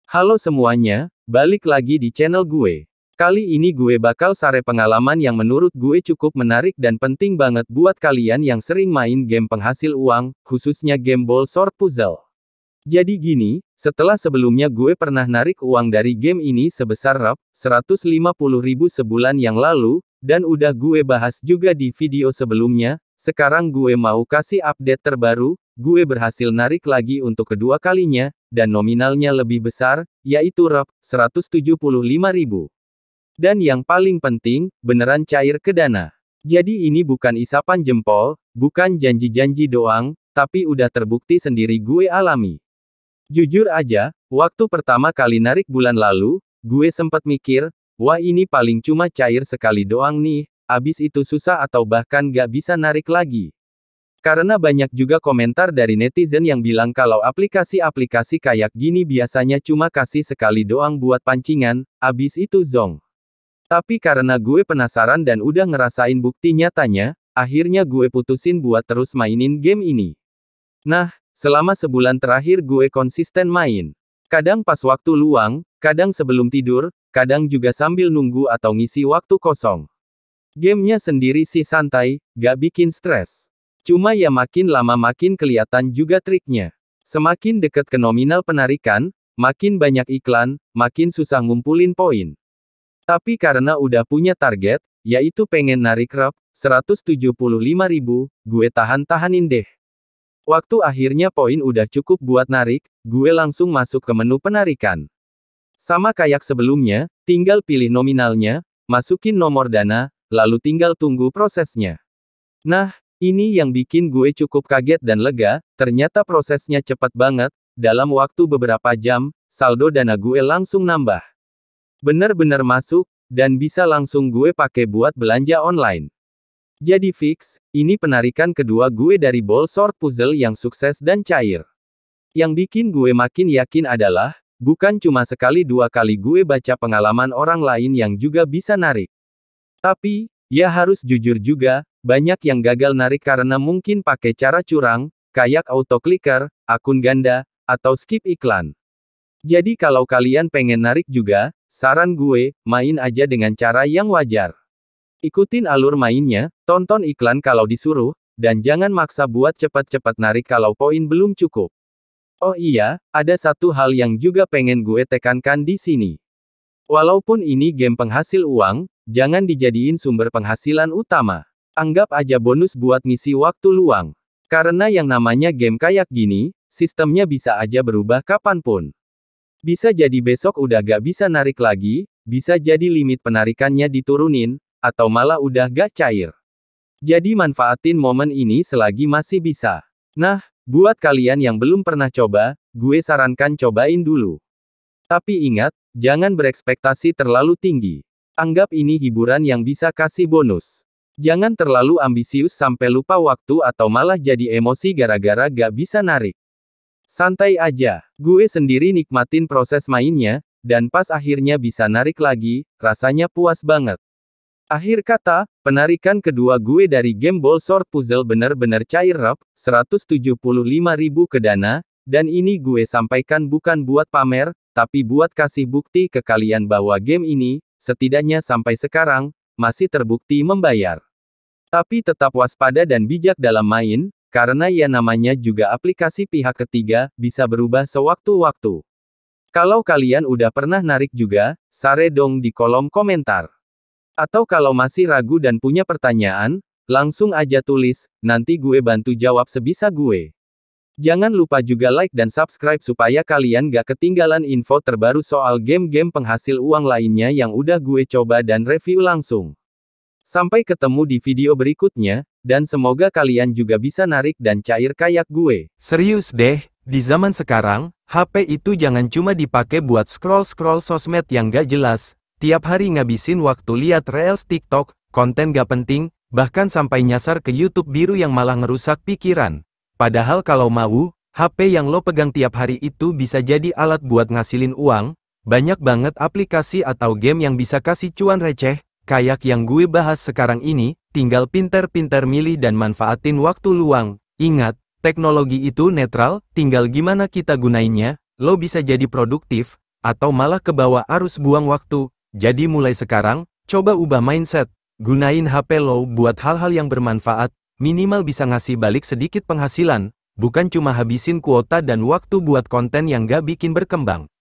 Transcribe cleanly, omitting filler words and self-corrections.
Halo semuanya, balik lagi di channel gue. Kali ini gue bakal share pengalaman yang menurut gue cukup menarik dan penting banget buat kalian yang sering main game penghasil uang, khususnya game Ball Sword Puzzle. Jadi gini, setelah sebelumnya gue pernah narik uang dari game ini sebesar Rp150.000 sebulan yang lalu, dan udah gue bahas juga di video sebelumnya, sekarang gue mau kasih update terbaru, gue berhasil narik lagi untuk kedua kalinya, dan nominalnya lebih besar, yaitu Rp175.000. Dan yang paling penting, beneran cair ke dana. Jadi ini bukan isapan jempol, bukan janji-janji doang, tapi udah terbukti sendiri gue alami. Jujur aja, waktu pertama kali narik bulan lalu, gue sempet mikir, wah ini paling cuma cair sekali doang nih, abis itu susah atau bahkan gak bisa narik lagi. Karena banyak juga komentar dari netizen yang bilang kalau aplikasi-aplikasi kayak gini biasanya cuma kasih sekali doang buat pancingan, abis itu zong. Tapi karena gue penasaran dan udah ngerasain bukti nyatanya, akhirnya gue putusin buat terus mainin game ini. Nah, selama sebulan terakhir gue konsisten main. Kadang pas waktu luang, kadang sebelum tidur, kadang juga sambil nunggu atau ngisi waktu kosong. Gamenya sendiri sih santai, gak bikin stres. Cuma ya makin lama makin kelihatan juga triknya. Semakin deket ke nominal penarikan, makin banyak iklan, makin susah ngumpulin poin. Tapi karena udah punya target, yaitu pengen narik Rp175.000, gue tahan-tahanin deh. Waktu akhirnya poin udah cukup buat narik, gue langsung masuk ke menu penarikan. Sama kayak sebelumnya, tinggal pilih nominalnya, masukin nomor dana, lalu tinggal tunggu prosesnya. Nah, ini yang bikin gue cukup kaget dan lega, ternyata prosesnya cepat banget, dalam waktu beberapa jam, saldo dana gue langsung nambah. Bener-bener masuk, dan bisa langsung gue pakai buat belanja online. Jadi fix, ini penarikan kedua gue dari Ball Sword Puzzle yang sukses dan cair. Yang bikin gue makin yakin adalah, bukan cuma sekali dua kali gue baca pengalaman orang lain yang juga bisa narik. Tapi, ya harus jujur juga, banyak yang gagal narik karena mungkin pakai cara curang, kayak auto-clicker, akun ganda, atau skip iklan. Jadi kalau kalian pengen narik juga, saran gue, main aja dengan cara yang wajar. Ikutin alur mainnya, tonton iklan kalau disuruh, dan jangan maksa buat cepat-cepat narik kalau poin belum cukup. Oh iya, ada satu hal yang juga pengen gue tekankan di sini. Walaupun ini game penghasil uang, jangan dijadiin sumber penghasilan utama. Anggap aja bonus buat ngisi waktu luang. Karena yang namanya game kayak gini, sistemnya bisa aja berubah kapanpun. Bisa jadi besok udah gak bisa narik lagi, bisa jadi limit penarikannya diturunin, atau malah udah gak cair. Jadi manfaatin momen ini selagi masih bisa. Nah, buat kalian yang belum pernah coba, gue sarankan cobain dulu. Tapi ingat, jangan berekspektasi terlalu tinggi. Anggap ini hiburan yang bisa kasih bonus. Jangan terlalu ambisius sampai lupa waktu atau malah jadi emosi gara-gara gak bisa narik. Santai aja, gue sendiri nikmatin proses mainnya, dan pas akhirnya bisa narik lagi, rasanya puas banget. Akhir kata, penarikan kedua gue dari game Ball Sword Puzzle bener-bener cair Rp175.000 ke dana, dan ini gue sampaikan bukan buat pamer, tapi buat kasih bukti ke kalian bahwa game ini, setidaknya sampai sekarang, masih terbukti membayar. Tapi tetap waspada dan bijak dalam main, karena ya namanya juga aplikasi pihak ketiga, bisa berubah sewaktu-waktu. Kalau kalian udah pernah narik juga, share dong di kolom komentar. Atau kalau masih ragu dan punya pertanyaan, langsung aja tulis, nanti gue bantu jawab sebisa gue. Jangan lupa juga like dan subscribe supaya kalian gak ketinggalan info terbaru soal game-game penghasil uang lainnya yang udah gue coba dan review langsung. Sampai ketemu di video berikutnya, dan semoga kalian juga bisa narik dan cair kayak gue. Serius deh, di zaman sekarang, HP itu jangan cuma dipakai buat scroll-scroll sosmed yang gak jelas, tiap hari ngabisin waktu lihat reels TikTok, konten gak penting, bahkan sampai nyasar ke YouTube biru yang malah ngerusak pikiran. Padahal kalau mau, HP yang lo pegang tiap hari itu bisa jadi alat buat ngasilin uang, banyak banget aplikasi atau game yang bisa kasih cuan receh. Kayak yang gue bahas sekarang ini, tinggal pinter-pinter milih dan manfaatin waktu luang. Ingat, teknologi itu netral, tinggal gimana kita gunainnya, lo bisa jadi produktif, atau malah ke bawah arus buang waktu. Jadi mulai sekarang, coba ubah mindset. Gunain HP lo buat hal-hal yang bermanfaat, minimal bisa ngasih balik sedikit penghasilan, bukan cuma habisin kuota dan waktu buat konten yang gak bikin berkembang.